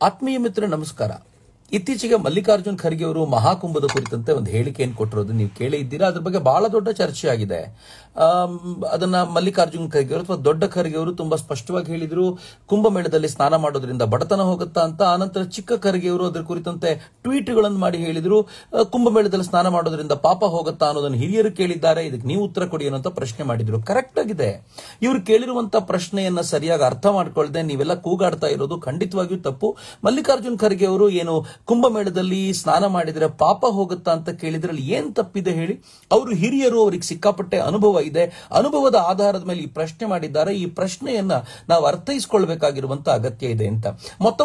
ಆತ್ಮೀಯ ಮಿತ್ರ ನಮಸ್ಕಾರ. ಇತ್ತೀಚೆಗೆ ಮಲ್ಲಿಕಾರ್ಜುನ್ ಖರ್ಗೆ ಅವರು ಮಹಾಕುಂಭದ ಕುರಿತಂತೆ ಒಂದು ಹೇಳಿಕೆಯನ್ನು ಕೊಟ್ಟಿರೋದು ನೀವು ಕೇಳೇ ಇದ್ದೀರಾ. ಅದ್ರ ಬಗ್ಗೆ ಬಹಳ ದೊಡ್ಡ ಚರ್ಚೆ ಆಗಿದೆ. ಅದನ್ನ ಮಲ್ಲಿಕಾರ್ಜುನ್ ಖರ್ಗೆ ಅವರು ಅಥವಾ ದೊಡ್ಡ ಖರ್ಗೆ ಅವರು ತುಂಬಾ ಸ್ಪಷ್ಟವಾಗಿ ಹೇಳಿದ್ರು, ಕುಂಭಮೇಳದಲ್ಲಿ ಸ್ನಾನ ಮಾಡೋದ್ರಿಂದ ಬಡತನ ಹೋಗುತ್ತಾ ಅಂತ. ಆನಂತರ ಚಿಕ್ಕ ಖರ್ಗೆ ಅವರು ಅದರ ಕುರಿತಂತೆ ಟ್ವೀಟ್ಗಳನ್ನು ಮಾಡಿ ಹೇಳಿದ್ರು, ಕುಂಭಮೇಳದಲ್ಲಿ ಸ್ನಾನ ಮಾಡೋದ್ರಿಂದ ಪಾಪ ಹೋಗುತ್ತಾ ಅನ್ನೋದನ್ನು ಹಿರಿಯರು ಕೇಳಿದ್ದಾರೆ, ಇದಕ್ಕೆ ನೀವು ಉತ್ತರ ಕೊಡಿ ಅನ್ನೋ ಪ್ರಶ್ನೆ ಮಾಡಿದ್ರು. ಕರೆಕ್ಟ್ ಆಗಿದೆ. ಇವರು ಕೇಳಿರುವಂತ ಪ್ರಶ್ನೆಯನ್ನ ಸರಿಯಾಗಿ ಅರ್ಥ ಮಾಡ್ಕೊಳ್ದೆ ನೀವೆಲ್ಲ ಕೂಗಾಡ್ತಾ ಇರೋದು ಖಂಡಿತವಾಗಿಯೂ ತಪ್ಪು. ಮಲ್ಲಿಕಾರ್ಜುನ್ ಖರ್ಗೆ ಅವರು ಏನು ಕುಂಭಮೇಳದಲ್ಲಿ ಸ್ನಾನ ಮಾಡಿದ್ರೆ ಪಾಪ ಹೋಗುತ್ತಾ ಅಂತ ಕೇಳಿದ್ರಲ್ಲಿ ಏನ್ ತಪ್ಪಿದೆ ಹೇಳಿ? ಅವರು ಹಿರಿಯರು, ಅವರಿಗೆ ಸಿಕ್ಕಾಪಟ್ಟೆ ಅನುಭವ ಇದೆ. ಅನುಭವದ ಆಧಾರದ ಮೇಲೆ ಈ ಪ್ರಶ್ನೆ ಮಾಡಿದ್ದಾರೆ. ಈ ಪ್ರಶ್ನೆಯನ್ನ ನಾವು ಅರ್ಥೈಸಿಕೊಳ್ಬೇಕಾಗಿರುವಂತ ಅಗತ್ಯ ಇದೆ ಅಂತ.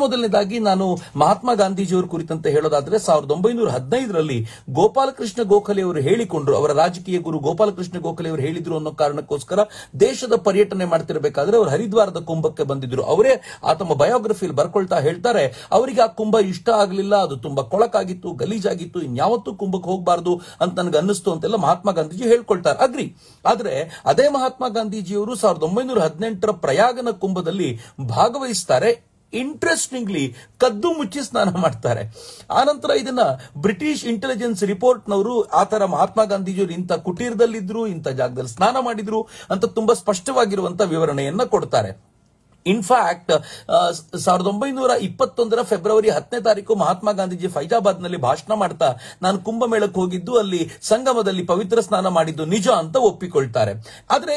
ಮೊದಲನೇದಾಗಿ ನಾನು ಮಹಾತ್ಮ ಗಾಂಧೀಜಿಯವರ ಕುರಿತಂತೆ ಹೇಳೋದಾದ್ರೆ 1915ರಲ್ಲಿ ಗೋಪಾಲಕೃಷ್ಣ ಗೋಖಲೆ ಅವರು ಹೇಳಿಕೊಂಡ್ರು, ಅವರ ರಾಜಕೀಯ ಗುರು ಗೋಪಾಲಕೃಷ್ಣ ಗೋಖಲೆ ಅವರು ಹೇಳಿದ್ರು ಅನ್ನೋ ಕಾರಣಕ್ಕೋಸ್ಕರ ದೇಶದ ಪರ್ಯಟನೆ ಮಾಡ್ತಿರಬೇಕಾದ್ರೆ ಅವರು ಹರಿದ್ವಾರದ ಕುಂಭಕ್ಕೆ ಬಂದಿದ್ರು. ಅವರೇ ತಮ್ಮ ಬಯೋಗ್ರಫಿಯಲ್ಲಿ ಬರ್ಕೊಳ್ತಾ ಹೇಳ್ತಾರೆ, ಅವರಿಗೆ ಆ ಕುಂಭ ಇಷ್ಟ ಆಗಲಿಲ್ಲ, ಅದು ತುಂಬಾ ಕೊಳಕಾಗಿತ್ತು, ಗಲೀಜಾಗಿತ್ತು, ಇನ್ಯಾವತ್ತೂ ಕುಂಭಕ್ಕೆ ಹೋಗಬಾರದು ಅಂತ ನನಗೆ ಅನ್ನಿಸ್ತು ಅಂತೆಲ್ಲ ಮಹಾತ್ಮ ಗಾಂಧೀಜಿ ಹೇಳ್ಕೊಳ್ತಾರೆ. ಅಗ್ರಿ. ಆದ್ರೆ ಅದೇ ಮಹಾತ್ಮ ಗಾಂಧೀಜಿಯವರು 1918ರ ಪ್ರಯಾಗನ ಕುಂಭದಲ್ಲಿ ಭಾಗವಹಿಸ್ತಾರೆ. ಇಂಟ್ರೆಸ್ಟಿಂಗ್ಲಿ ಕದ್ದು ಮುಚ್ಚಿ ಸ್ನಾನ ಮಾಡ್ತಾರೆ. ಆನಂತರ ಇದನ್ನ ಬ್ರಿಟಿಷ್ ಇಂಟೆಲಿಜೆನ್ಸ್ ರಿಪೋರ್ಟ್ನವರು ಆತರ ಮಹಾತ್ಮ ಗಾಂಧೀಜಿಯವರು ಇಂಥ ಕುಟೀರದಲ್ಲಿದ್ರು, ಇಂಥ ಜಾಗದಲ್ಲಿ ಸ್ನಾನ ಮಾಡಿದ್ರು ಅಂತ ತುಂಬಾ ಸ್ಪಷ್ಟವಾಗಿರುವಂತ ವಿವರಣೆಯನ್ನ ಕೊಡ್ತಾರೆ. ಇನ್ಫ್ಯಾಕ್ಟ್ 1921ರ ಫೆಬ್ರವರಿ 10ನೇ ತಾರೀಕು ಮಹಾತ್ಮ ಗಾಂಧೀಜಿ ಫೈಜಾಬಾದ್ನಲ್ಲಿ ಭಾಷಣ ಮಾಡ್ತಾ ನಾನು ಕುಂಭಮೇಳಕ್ಕೆ ಹೋಗಿದ್ದು, ಅಲ್ಲಿ ಸಂಗಮದಲ್ಲಿ ಪವಿತ್ರ ಸ್ನಾನ ಮಾಡಿದ್ದು ನಿಜ ಅಂತ ಒಪ್ಪಿಕೊಳ್ತಾರೆ. ಆದ್ರೆ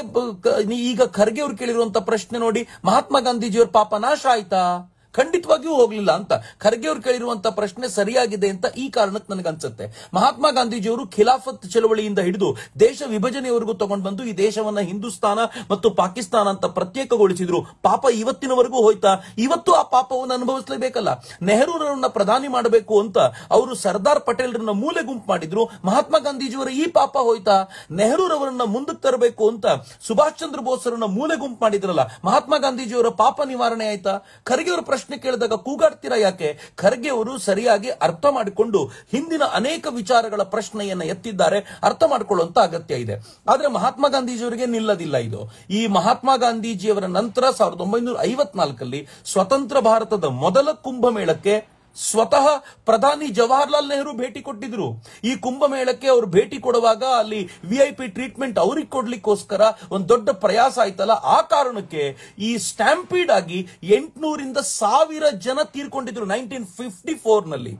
ಈಗ ಖರ್ಗೆ ಅವರು ಕೇಳಿರುವಂತ ಪ್ರಶ್ನೆ ನೋಡಿ, ಮಹಾತ್ಮ ಗಾಂಧೀಜಿಯವರ ಪಾಪ ನಾಶ ಆಯ್ತಾ? ಖಂಡಿತವಾಗಿಯೂ ಹೋಗ್ಲಿಲ್ಲ ಅಂತ. ಖರ್ಗೆ ಅವರು ಕೇಳಿರುವಂತಹ ಪ್ರಶ್ನೆ ಸರಿಯಾಗಿದೆ ಅಂತ ಈ ಕಾರಣಕ್ಕೆ ನನಗನ್ಸುತ್ತೆ. ಮಹಾತ್ಮ ಗಾಂಧೀಜಿಯವರು ಖಿಲಾಫತ್ ಚಳವಳಿಯಿಂದ ಹಿಡಿದು ದೇಶ ವಿಭಜನೆಯವರೆಗೂ ತಗೊಂಡು ಬಂದು ಈ ದೇಶವನ್ನ ಹಿಂದೂಸ್ತಾನ ಮತ್ತು ಪಾಕಿಸ್ತಾನ ಅಂತ ಪ್ರತ್ಯೇಕಗೊಳಿಸಿದ್ರು. ಪಾಪ ಇವತ್ತಿನವರೆಗೂ ಹೋಯ್ತಾ? ಇವತ್ತು ಆ ಪಾಪವನ್ನು ಅನುಭವಿಸಲೇಬೇಕಲ್ಲ. ನೆಹರೂರನ್ನ ಪ್ರಧಾನಿ ಮಾಡಬೇಕು ಅಂತ ಅವರು ಸರ್ದಾರ್ ಪಟೇಲ್ರನ್ನ ಮೂಲೆ ಗುಂಪು ಮಾಡಿದ್ರು. ಮಹಾತ್ಮ ಗಾಂಧೀಜಿಯವರ ಈ ಪಾಪ ಹೋಯ್ತಾ? ನೆಹರೂರವರನ್ನ ಮುಂದಕ್ಕೆ ತರಬೇಕು ಅಂತ ಸುಭಾಷ್ ಚಂದ್ರ ಬೋಸ್ರನ್ನ ಮೂಲೆ ಗುಂಪು ಮಾಡಿದ್ರಲ್ಲ, ಮಹಾತ್ಮ ಗಾಂಧೀಜಿಯವರ ಪಾಪ ನಿವಾರಣೆ ಆಯ್ತಾ? ಖರ್ಗೆ ಅವರ ಪ್ರಶ್ನೆ ಕೇಳಿದಾಗ ಕೂಗಾಡ್ತೀರಾ ಯಾಕೆ? ಖರ್ಗೆ ಅವರು ಸರಿಯಾಗಿ ಅರ್ಥ ಮಾಡಿಕೊಂಡು ಹಿಂದಿನ ಅನೇಕ ವಿಚಾರಗಳ ಪ್ರಶ್ನೆಯನ್ನ ಎತ್ತಿದ್ದಾರೆ. ಅರ್ಥ ಮಾಡಿಕೊಳ್ಳುವಂತ ಅಗತ್ಯ ಇದೆ. ಆದ್ರೆ ಮಹಾತ್ಮ ಗಾಂಧೀಜಿಯವರಿಗೆ ನಿಲ್ಲದಿಲ್ಲ ಇದು. ಈ ಮಹಾತ್ಮ ಗಾಂಧೀಜಿಯವರ ನಂತರ 1954ರಲ್ಲಿ ಸ್ವತಂತ್ರ ಭಾರತದ ಮೊದಲ ಕುಂಭಮೇಳಕ್ಕೆ ಸ್ವತಃ ಪ್ರಧಾನಿ ಜವಾಹರ್ಲಾಲ್ ನೆಹರು ಭೇಟಿ ಕೊಟ್ಟಿದ್ರು. ಈ ಕುಂಭಮೇಳಕ್ಕೆ ಅವರು ಭೇಟಿ ಕೊಡುವಾಗ ಅಲ್ಲಿ VIP ಟ್ರೀಟ್ಮೆಂಟ್ ಅವ್ರಿಗೆ ಕೊಡ್ಲಿಕ್ಕೋಸ್ಕರ ಒಂದು ದೊಡ್ಡ ಪ್ರಯಾಸ ಆಯ್ತಲ್ಲ, ಆ ಕಾರಣಕ್ಕೆ ಈ ಸ್ಟ್ಯಾಂಪೀಡ್ ಆಗಿ 800ರಿಂದ 1000 ಜನ ತೀರ್ಕೊಂಡಿದ್ರು 1954ನಲ್ಲಿ.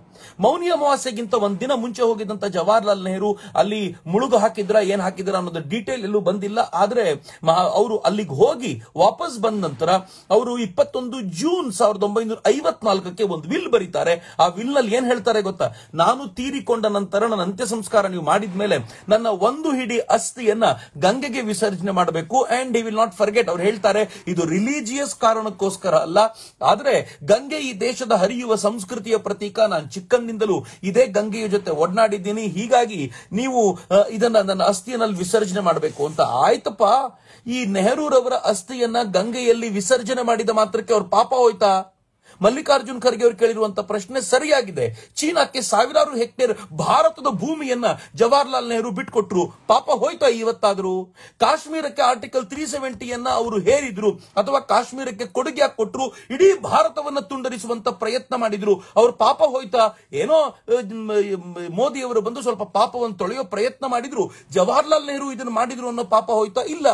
ಮೌನಿ ಅಮಾವಾಸ್ಯೆಗಿಂತ ಒಂದ್ ದಿನ ಮುಂಚೆ ಹೋಗಿದ್ದಂತ ಜವಾಹರ್ಲಾಲ್ ನೆಹರು ಅಲ್ಲಿ ಮುಳುಗು ಹಾಕಿದ್ರ ಏನ್ ಹಾಕಿದ್ರ ಅನ್ನೋದು ಡೀಟೇಲ್ ಎಲ್ಲೂ ಬಂದಿಲ್ಲ. ಆದ್ರೆ ಅವರು ಅಲ್ಲಿಗೆ ಹೋಗಿ ವಾಪಸ್ ಬಂದ ನಂತರ ಅವರು 21 ಜೂನ್ 1954ಕ್ಕೆ ಒಂದು ವಿಲ್ ಬರೀತಾರೆ. ಆ ವಿಲ್ ನಲ್ಲಿ ಏನ್ ಹೇಳ್ತಾರೆ ಗೊತ್ತಾ? ನಾನು ತೀರಿಕೊಂಡ ನಂತರ ನನ್ನ ಅಂತ್ಯ ಸಂಸ್ಕಾರ ನೀವು ಮಾಡಿದ್ಮೇಲೆ ನನ್ನ ಒಂದು ಹಿಡಿ ಅಸ್ಥಿಯನ್ನ ಗಂಗೆಗೆ ವಿಸರ್ಜನೆ ಮಾಡಬೇಕು. And he will not forget. ಅವ್ರು ಹೇಳ್ತಾರೆ ಇದು ರಿಲಿಜಿಯಸ್ ಕಾರಣಕ್ಕೋಸ್ಕರ ಅಲ್ಲ, ಆದ್ರೆ ಗಂಗೆ ಈ ದೇಶದ ಹರಿಯುವ ಸಂಸ್ಕೃತಿಯ ಪ್ರತೀಕ. ನಾನು ಚಿಕ್ಕಂದಿನಿಂದಲೂ ಇದೇ ಗಂಗೆಯ ಜೊತೆ ಒಡನಾಡಿದ್ದೀನಿ, ಹೀಗಾಗಿ ನೀವು ಇದನ್ನ ನನ್ನ ಅಸ್ಥಿಯಲ್ಲಿ ವಿಸರ್ಜನೆ ಮಾಡಬೇಕು ಅಂತ. ಆಯ್ತಪ್ಪ, ಈ ನೆಹರೂರವರ ಅಸ್ಥಿಯನ್ನ ಗಂಗೆಯಲ್ಲಿ ವಿಸರ್ಜನೆ ಮಾಡಿದ ಮಾತ್ರಕ್ಕೆ ಅವ್ರ ಪಾಪ ಹೋಯ್ತಾ? ಮಲ್ಲಿಕಾರ್ಜುನ್ ಖರ್ಗೆ ಅವರು ಕೇಳಿರುವಂತ ಪ್ರಶ್ನೆ ಸರಿಯಾಗಿದೆ. ಚೀನಾಕ್ಕೆ 1000 ಹೆಕ್ಟೇರ್ ಭಾರತದ ಭೂಮಿಯನ್ನ ಜವಾಹರ್ಲಾಲ್ ನೆಹರು ಬಿಟ್ಕೊಟ್ರು, ಪಾಪ ಹೋಯ್ತಾ ಇವತ್ತಾದ್ರು? ಕಾಶ್ಮೀರಕ್ಕೆ ಆರ್ಟಿಕಲ್ 370 ಅವರು ಹೇರಿದ್ರು ಅಥವಾ ಕಾಶ್ಮೀರಕ್ಕೆ ಕೊಡುಗೆ ಕೊಟ್ಟರು, ಇಡೀ ಭಾರತವನ್ನ ತುಂಡರಿಸುವಂತ ಪ್ರಯತ್ನ ಮಾಡಿದ್ರು, ಅವ್ರ ಪಾಪ ಹೋಯ್ತಾ? ಏನೋ ಮೋದಿ ಅವರು ಬಂದು ಸ್ವಲ್ಪ ಪಾಪವನ್ನು ತೊಳೆಯೋ ಪ್ರಯತ್ನ ಮಾಡಿದ್ರು, ಜವಾಹರ್ಲಾಲ್ ನೆಹರು ಇದನ್ನು ಮಾಡಿದ್ರು ಅನ್ನೋ ಪಾಪ ಹೋಯ್ತಾ? ಇಲ್ಲ.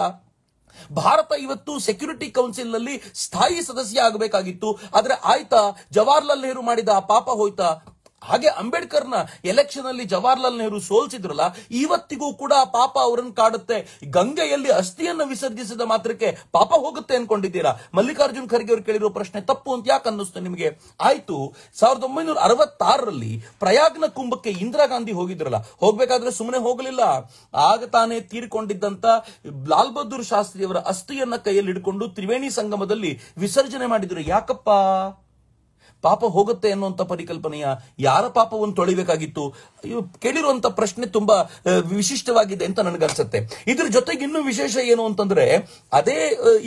ಭಾರತ ಇವತ್ತು ಸೆಕ್ಯೂರಿಟಿ ಕೌನ್ಸಿಲ್ ನಲ್ಲಿ ಸ್ಥಾಯಿ ಸದಸ್ಯ ಆಗಬೇಕಾಗಿತ್ತು, ಆದ್ರೆ ಆಯ್ತಾ? ಜವಾಹರ್ಲಾಲ್ ನೆಹರು ಮಾಡಿದ ಆ ಪಾಪ ಹೋಯ್ತಾ? ಹಾಗೆ ಅಂಬೇಡ್ಕರ್ನ ಎಲೆಕ್ಷನ್ ಅಲ್ಲಿ ಜವಾಹರ್ಲಾಲ್ ನೆಹರು ಸೋಲ್ಸಿದ್ರಲ್ಲ, ಇವತ್ತಿಗೂ ಕೂಡ ಆ ಪಾಪ ಅವರನ್ನು ಕಾಡುತ್ತೆ. ಗಂಗೆಯಲ್ಲಿ ಅಸ್ಥಿಯನ್ನ ವಿಸರ್ಜಿಸಿದ ಮಾತ್ರಕ್ಕೆ ಪಾಪ ಹೋಗುತ್ತೆ ಅನ್ಕೊಂಡಿದ್ದೀರಾ? ಮಲ್ಲಿಕಾರ್ಜುನ್ ಖರ್ಗೆ ಅವರು ಕೇಳಿರೋ ಪ್ರಶ್ನೆ ತಪ್ಪು ಅಂತ ಯಾಕೆ ಅನ್ನಿಸ್ತು ನಿಮಗೆ? ಆಯ್ತು, 1966ರಲ್ಲಿ ಪ್ರಯಾಗ್ನ ಕುಂಭಕ್ಕೆ ಇಂದಿರಾ ಗಾಂಧಿ ಹೋಗಿದ್ರಲ್ಲ, ಹೋಗ್ಬೇಕಾದ್ರೆ ಸುಮ್ಮನೆ ಹೋಗಲಿಲ್ಲ. ಆಗ ತಾನೇ ತೀರಿಕೊಂಡಿದ್ದಂತ ಲಾಲ್ ಬಹದ್ದೂರ್ ಶಾಸ್ತ್ರಿ ಅವರ ಅಸ್ಥಿಯನ್ನ ಕೈಯಲ್ಲಿ ಹಿಡ್ಕೊಂಡು ತ್ರಿವೇಣಿ ಸಂಗಮದಲ್ಲಿ ವಿಸರ್ಜನೆ ಮಾಡಿದ್ರು. ಯಾಕಪ್ಪ? ಪಾಪ ಹೋಗುತ್ತೆ ಅನ್ನುವಂತ ಪರಿಕಲ್ಪನೆಯ ಯಾರ ಪಾಪವನ್ನು ತೊಳಿಬೇಕಾಗಿತ್ತು? ಕೇಳಿರುವಂತ ಪ್ರಶ್ನೆ ತುಂಬಾ ವಿಶಿಷ್ಟವಾಗಿದೆ ಅಂತ ನನಗನ್ಸುತ್ತೆ. ಇದ್ರ ಜೊತೆಗೆ ಇನ್ನೂ ವಿಶೇಷ ಏನು ಅಂತಂದ್ರೆ, ಅದೇ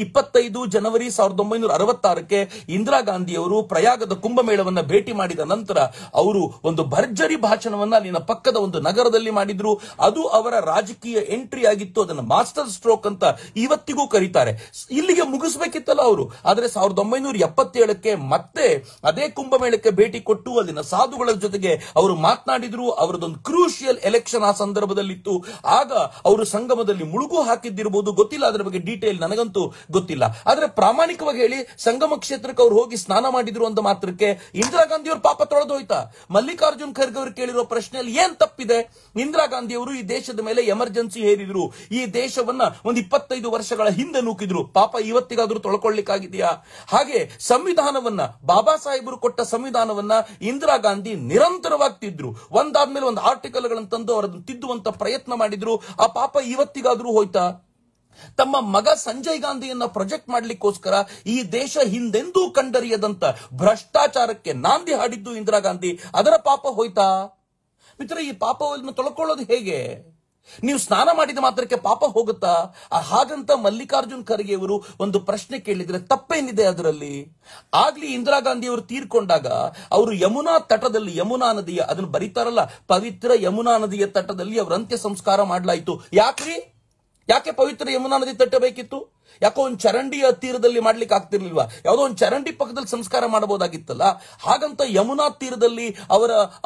25 ಜನವರಿ 1966ಕ್ಕೆ ಇಂದಿರಾ ಗಾಂಧಿ ಅವರು ಪ್ರಯಾಗದ ಕುಂಭಮೇಳವನ್ನ ಭೇಟಿ ಮಾಡಿದ ನಂತರ ಅವರು ಒಂದು ಭರ್ಜರಿ ಭಾಷಣವನ್ನ ಅಲ್ಲಿನ ಪಕ್ಕದ ಒಂದು ನಗರದಲ್ಲಿ ಮಾಡಿದ್ರು. ಅದು ಅವರ ರಾಜಕೀಯ ಎಂಟ್ರಿ ಆಗಿತ್ತು. ಅದನ್ನ ಮಾಸ್ಟರ್ ಸ್ಟ್ರೋಕ್ ಅಂತ ಇವತ್ತಿಗೂ ಕರೀತಾರೆ. ಇಲ್ಲಿಗೆ ಮುಗಿಸ್ಬೇಕಿತ್ತಲ್ಲ ಅವರು. ಆದ್ರೆ 1977ಕ್ಕೆ ಮತ್ತೆ ಅದೇ ಅದೇ ಕುಂಭಮೇಳಕ್ಕೆ ಭೇಟಿ ಕೊಟ್ಟು ಅಲ್ಲಿನ ಸಾಧುಗಳ ಜೊತೆಗೆ ಅವರು ಮಾತನಾಡಿದ್ರು. ಅವರದೊಂದು ಕ್ರೂಷಿಯಲ್ ಎಲೆಕ್ಷನ್ ಆ ಸಂದರ್ಭದಲ್ಲಿತ್ತು. ಆಗ ಅವರು ಸಂಗಮದಲ್ಲಿ ಮುಳುಗು ಹಾಕಿದ್ದಿರಬಹುದು, ಗೊತ್ತಿಲ್ಲ, ಅದರ ಬಗ್ಗೆ ಡೀಟೇಲ್ ನನಗಂತೂ ಗೊತ್ತಿಲ್ಲ. ಆದ್ರೆ ಪ್ರಾಮಾಣಿಕವಾಗಿ ಹೇಳಿ, ಸಂಗಮ ಕ್ಷೇತ್ರಕ್ಕೆ ಅವ್ರು ಹೋಗಿ ಸ್ನಾನ ಮಾಡಿದ್ರು ಅಂತ ಮಾತ್ರಕ್ಕೆ ಇಂದಿರಾ ಗಾಂಧಿ ಅವರು ಪಾಪ ತೊಳೆದೋಯ್ತಾ? ಮಲ್ಲಿಕಾರ್ಜುನ್ ಖರ್ಗೆ ಅವರು ಕೇಳಿರೋ ಪ್ರಶ್ನೆಯಲ್ಲಿ ಏನ್ ತಪ್ಪಿದೆ? ಇಂದಿರಾ ಗಾಂಧಿ ಅವರು ಈ ದೇಶದ ಮೇಲೆ ಎಮರ್ಜೆನ್ಸಿ ಹೇರಿದ್ರು, ಈ ದೇಶವನ್ನ ಒಂದು 25 ವರ್ಷಗಳ ಹಿಂದೆ ನೂಕಿದ್ರು. ಪಾಪ ಇವತ್ತಿಗಾದ್ರೂ ತೊಳ್ಕೊಳ್ಳಿಕ್ಕಾಗಿದೆಯಾ? ಹಾಗೆ ಸಂವಿಧಾನವನ್ನ, ಬಾಬಾ ಸಾಹೇಬರು ಕೊಟ್ಟ ಸಂವಿಧಾನವನ್ನ ಇಂದಿರಾ ಗಾಂಧಿ ನಿರಂತರವಾಗಿ ತಿದ್ರು. ಒಂದಾದ್ಮೇಲೆ ಒಂದು ಆರ್ಟಿಕಲ್ಗಳನ್ನು ತಂದು ಅವರನ್ನು ತಿದ್ದುವಂತ ಪ್ರಯತ್ನ ಮಾಡಿದ್ರು. ಆ ಪಾಪ ಇವತ್ತಿಗಾದ್ರೂ ಹೋಯ್ತಾ? ತಮ್ಮ ಮಗ ಸಂಜಯ್ ಗಾಂಧಿಯನ್ನ ಪ್ರೊಜೆಕ್ಟ್ ಮಾಡ್ಲಿಕ್ಕೋಸ್ಕರ ಈ ದೇಶ ಹಿಂದೆಂದೂ ಕಂಡರಿಯದಂತ ಭ್ರಷ್ಟಾಚಾರಕ್ಕೆ ನಾಂದಿ ಹಾಡಿದ್ದು ಇಂದಿರಾ ಗಾಂಧಿ. ಅದರ ಪಾಪ ಹೋಯ್ತಾ? ಮಿತ್ರ, ಈ ಪಾಪವನ್ನು ತೊಳ್ಕೊಳ್ಳೋದು ಹೇಗೆ? ನೀವು ಸ್ನಾನ ಮಾಡಿದ ಮಾತ್ರಕ್ಕೆ ಪಾಪ ಹೋಗುತ್ತಾ? ಹಾಗಂತ ಮಲ್ಲಿಕಾರ್ಜುನ್ ಖರ್ಗೆ ಅವರು ಒಂದು ಪ್ರಶ್ನೆ ಕೇಳಿದ್ರೆ ತಪ್ಪೇನಿದೆ ಅದರಲ್ಲಿ? ಆಗ್ಲಿ ಇಂದಿರಾ ಗಾಂಧಿ ಅವರು ತೀರ್ಕೊಂಡಾಗ ಅವರು ಯಮುನಾ ತಟದಲ್ಲಿ, ಯಮುನಾ ನದಿಯ, ಅದನ್ನು ಬರೀತಾರಲ್ಲ, ಪವಿತ್ರ ಯಮುನಾ ನದಿಯ ತಟದಲ್ಲಿ ಅವರ ಅಂತ್ಯ ಸಂಸ್ಕಾರ ಮಾಡಲಾಯಿತು. ಯಾಕೆ ಪವಿತ್ರ ಯಮುನಾ ನದಿ ತಟ್ಟ ಬೇಕಿತ್ತು? ಯಾಕೋ ಒಂದು ಚರಂಡಿಯ ತೀರದಲ್ಲಿ ಮಾಡ್ಲಿಕ್ಕೆ ಆಗ್ತಿರ್ಲಿಲ್ವಾ? ಯಾವುದೋ ಒಂದು ಚರಂಡಿ ಪಕ್ಕದಲ್ಲಿ ಸಂಸ್ಕಾರ ಮಾಡಬಹುದಾಗಿತ್ತಲ್ಲ. ಹಾಗಂತ ಯಮುನಾ ತೀರದಲ್ಲಿ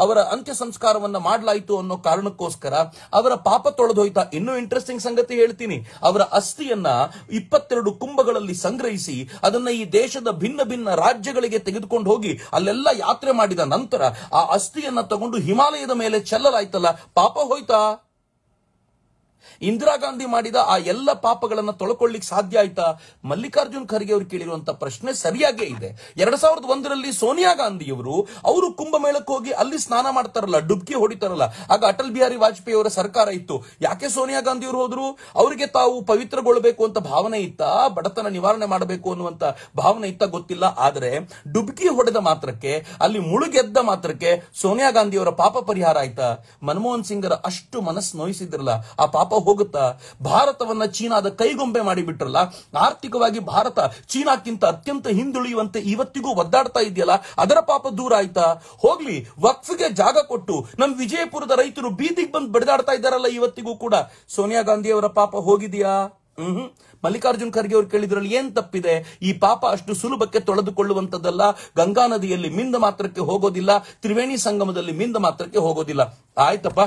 ಅವರ ಅಂತ್ಯ ಸಂಸ್ಕಾರವನ್ನ ಮಾಡಲಾಯಿತು ಅನ್ನೋ ಕಾರಣಕ್ಕೋಸ್ಕರ ಅವರ ಪಾಪ ತೊಳೆದೋಯ್ತಾ? ಇನ್ನೂ ಇಂಟ್ರೆಸ್ಟಿಂಗ್ ಸಂಗತಿ ಹೇಳ್ತೀನಿ. ಅವರ ಅಸ್ಥಿಯನ್ನ 22 ಕುಂಭಗಳಲ್ಲಿ ಸಂಗ್ರಹಿಸಿ ಅದನ್ನ ಈ ದೇಶದ ಭಿನ್ನ ಭಿನ್ನ ರಾಜ್ಯಗಳಿಗೆ ತೆಗೆದುಕೊಂಡು ಹೋಗಿ ಅಲ್ಲೆಲ್ಲ ಯಾತ್ರೆ ಮಾಡಿದ ನಂತರ ಆ ಅಸ್ಥಿಯನ್ನ ತಗೊಂಡು ಹಿಮಾಲಯದ ಮೇಲೆ ಚೆಲ್ಲಲಾಯ್ತಲ್ಲ, ಪಾಪ ಹೋಯ್ತಾ? ಇಂದಿರಾ ಗಾಂಧಿ ಮಾಡಿದ ಆ ಎಲ್ಲ ಪಾಪಗಳನ್ನ ತೊಳ್ಕೊಳ್ಳಿಕ್ ಸಾಧ್ಯ ಆಯ್ತಾ? ಮಲ್ಲಿಕಾರ್ಜುನ್ ಖರ್ಗೆ ಅವರು ಕೇಳಿರುವಂತ ಪ್ರಶ್ನೆ ಸರಿಯಾಗೇ ಇದೆ. 2001ರಲ್ಲಿ ಸೋನಿಯಾ ಗಾಂಧಿಯವರು ಅವರು ಕುಂಭಮೇಳಕ್ಕೆ ಹೋಗಿ ಅಲ್ಲಿ ಸ್ನಾನ ಮಾಡ್ತಾರಲ್ಲ, ಡುಬ್ಕಿ ಹೊಡಿತಾರಲ್ಲ, ಆಗ ಅಟಲ್ ಬಿಹಾರಿ ವಾಜಪೇಯಿ ಅವರ ಸರ್ಕಾರ ಇತ್ತು. ಯಾಕೆ ಸೋನಿಯಾ ಗಾಂಧಿ ಅವರು ಹೋದ್ರು? ಅವರಿಗೆ ತಾವು ಪವಿತ್ರಗೊಳ್ಳಬೇಕು ಅಂತ ಭಾವನೆ ಇತ್ತಾ? ಬಡತನ ನಿವಾರಣೆ ಮಾಡಬೇಕು ಅನ್ನುವಂತ ಭಾವನೆ ಇತ್ತ? ಗೊತ್ತಿಲ್ಲ. ಆದರೆ ಡುಬ್ಕಿ ಹೊಡೆದ ಮಾತ್ರಕ್ಕೆ, ಅಲ್ಲಿ ಮುಳುಗೆದ್ದ ಮಾತ್ರಕ್ಕೆ ಸೋನಿಯಾ ಗಾಂಧಿ ಅವರ ಪಾಪ ಪರಿಹಾರ ಆಯ್ತಾ? ಮನಮೋಹನ್ ಸಿಂಗರ ಅಷ್ಟು ಮನಸ್ಸು ನೋಯಿಸಿದ್ರಲ್ಲ, ಆ ಪಾಪ ಹೋಗುತ್ತಾ? ಭಾರತವನ್ನ ಚೀನಾದ ಕೈಗೊಂಬೆ ಮಾಡಿಬಿಟ್ರಲ್ಲ, ಆರ್ಥಿಕವಾಗಿ ಭಾರತ ಚೀನಾಕ್ಕಿಂತ ಅತ್ಯಂತ ಹಿಂದುಳಿಯುವಂತೆ ಇವತ್ತಿಗೂ ಒದ್ದಾಡ್ತಾ ಇದೆಯಲ್ಲ, ಅದರ ಪಾಪ ದೂರ ಆಯ್ತಾ? ಹೋಗ್ಲಿ, ವಕ್ಫ್ಗೆ ಜಾಗ ಕೊಟ್ಟು ನಮ್ ವಿಜಯಪುರದ ರೈತರು ಬೀದಿಗೆ ಬಂದು ಬಡಿದಾಡ್ತಾ ಇದ್ದಾರಲ್ಲ ಇವತ್ತಿಗೂ ಕೂಡ, ಸೋನಿಯಾ ಗಾಂಧಿ ಅವರ ಪಾಪ ಹೋಗಿದೆಯಾ? ಮಲ್ಲಿಕಾರ್ಜುನ್ ಖರ್ಗೆ ಅವರು ಕೇಳಿದ್ರಲ್ಲಿ ಏನ್ ತಪ್ಪಿದೆ? ಈ ಪಾಪ ಅಷ್ಟು ಸುಲಭಕ್ಕೆ ತೊಳೆದುಕೊಳ್ಳುವಂತದ್ದಲ್ಲ. ಗಂಗಾ ನದಿಯಲ್ಲಿ ಮಿಂದ ಮಾತ್ರಕ್ಕೆ ಹೋಗೋದಿಲ್ಲ, ತ್ರಿವೇಣಿ ಸಂಗಮದಲ್ಲಿ ಮಿಂದ ಮಾತ್ರಕ್ಕೆ ಹೋಗೋದಿಲ್ಲ. ಆಯ್ತಪ್ಪ,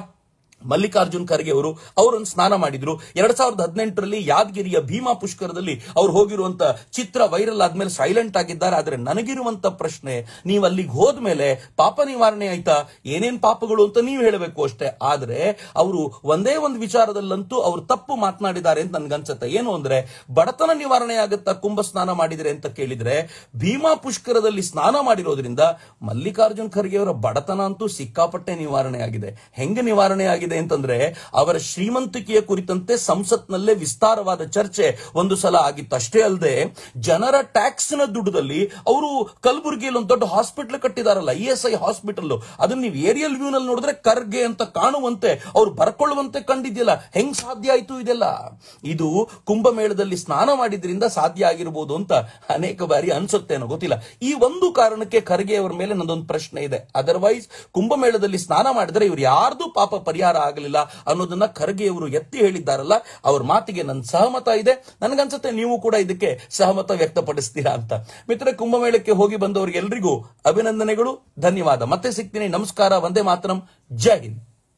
ಮಲ್ಲಿಕಾರ್ಜುನ್ ಖರ್ಗೆ ಅವರು ಅವರನ್ನು ಸ್ನಾನ ಮಾಡಿದ್ರು. 2018ರಲ್ಲಿ ಯಾದಗಿರಿಯ ಭೀಮಾ ಪುಷ್ಕರದಲ್ಲಿ ಅವ್ರು ಹೋಗಿರುವಂತ ಚಿತ್ರ ವೈರಲ್ ಆದ್ಮೇಲೆ ಸೈಲೆಂಟ್ ಆಗಿದ್ದಾರೆ. ಆದ್ರೆ ನನಗಿರುವಂತ ಪ್ರಶ್ನೆ, ನೀವು ಅಲ್ಲಿಗೆ ಹೋದ್ಮೇಲೆ ಪಾಪ ನಿವಾರಣೆ ಆಯ್ತಾ? ಏನೇನ್ ಪಾಪಗಳು ಅಂತ ನೀವು ಹೇಳಬೇಕು ಅಷ್ಟೇ. ಆದ್ರೆ ಅವರು ಒಂದೇ ಒಂದು ವಿಚಾರದಲ್ಲಂತೂ ಅವರು ತಪ್ಪು ಮಾತನಾಡಿದ್ದಾರೆ ಅಂತ ನನ್ಗನ್ಸುತ್ತೆ. ಏನು ಅಂದ್ರೆ, ಬಡತನ ನಿವಾರಣೆ ಆಗುತ್ತಾ ಕುಂಭ ಸ್ನಾನ ಮಾಡಿದ್ರೆ ಅಂತ ಕೇಳಿದ್ರೆ, ಭೀಮಾ ಪುಷ್ಕರದಲ್ಲಿ ಸ್ನಾನ ಮಾಡಿರೋದ್ರಿಂದ ಮಲ್ಲಿಕಾರ್ಜುನ್ ಖರ್ಗೆ ಅವರ ಬಡತನ ಅಂತೂ ಸಿಕ್ಕಾಪಟ್ಟೆ ನಿವಾರಣೆ ಆಗಿದೆ. ಹೆಂಗೆ ನಿವಾರಣೆ ಆಗಿದೆ ಅಂತಂದ್ರೆ, ಅವರ ಶ್ರೀಮಂತಿಕೆಯ ಕುರಿತಂತೆ ಸಂಸತ್ನಲ್ಲೇ ವಿಸ್ತಾರವಾದ ಚರ್ಚೆ ಒಂದು ಸಲ ಆಗಿತ್ತು. ಅಷ್ಟೇ ಅಲ್ಲದೆ, ಜನರ ಟ್ಯಾಕ್ಸ್ ನ ದುಡ್ಡದಲ್ಲಿ ಅವರು ಕಲಬುರಗಿಯಲ್ಲಿ ಒಂದು ದೊಡ್ಡ ಹಾಸ್ಪಿಟಲ್ ಕಟ್ಟಿದಾರಲ್ಲ, ESI ಹಾಸ್ಪಿಟಲ್, ಅದನ್ನ ನೀವು ಏರಿಯಲ್ ವ್ಯೂ ನಲ್ಲಿ ನೋಡಿದ್ರೆ ಖರ್ಗೆ ಅಂತ ಕಾಣುವಂತೆ, ಅವ್ರು ಬರ್ಕೊಳ್ಳುವಂತೆ ಕಂಡಿದ್ಯಲ್ಲ, ಹೆಂಗ್ ಸಾಧ್ಯ ಆಯ್ತು ಇದೆಲ್ಲ? ಇದು ಕುಂಭಮೇಳದಲ್ಲಿ ಸ್ನಾನ ಮಾಡಿದ್ರಿಂದ ಸಾಧ್ಯ ಆಗಿರಬಹುದು ಅಂತ ಅನೇಕ ಬಾರಿ ಅನ್ಸುತ್ತೇನೋ, ಗೊತ್ತಿಲ್ಲ. ಈ ಒಂದು ಕಾರಣಕ್ಕೆ ಖರ್ಗೆ ಅವರ ಮೇಲೆ ನಂದೊಂದು ಪ್ರಶ್ನೆ ಇದೆ. ಅದರ್ವೈಸ್ ಕುಂಭಮೇಳದಲ್ಲಿ ಸ್ನಾನ ಮಾಡಿದ್ರೆ ಇವ್ರು ಯಾರ್ದು ಪಾಪ ಪರಿಹಾರ ಆಗಲಿಲ್ಲ ಅನ್ನೋದನ್ನ ಖರ್ಗೆ ಅವರು ಎತ್ತಿ ಹೇಳಿದ್ದಾರಲ್ಲ, ಅವ್ರ ಮಾತಿಗೆ ನನ್ನ ಸಹಮತ ಇದೆ. ನನಗನ್ಸುತ್ತೆ ನೀವು ಕೂಡ ಇದಕ್ಕೆ ಸಹಮತ ವ್ಯಕ್ತಪಡಿಸ್ತೀರಾ ಅಂತ. ಮಿತ್ರ, ಕುಂಭಮೇಳಕ್ಕೆ ಹೋಗಿ ಬಂದವರಿಗೆ ಎಲ್ರಿಗೂ ಅಭಿನಂದನೆಗಳು, ಧನ್ಯವಾದ. ಮತ್ತೆ ಸಿಗ್ತೀನಿ. ನಮಸ್ಕಾರ. ವಂದೇ ಮಾತರಂ. ಜೈ ಹಿಂದ್.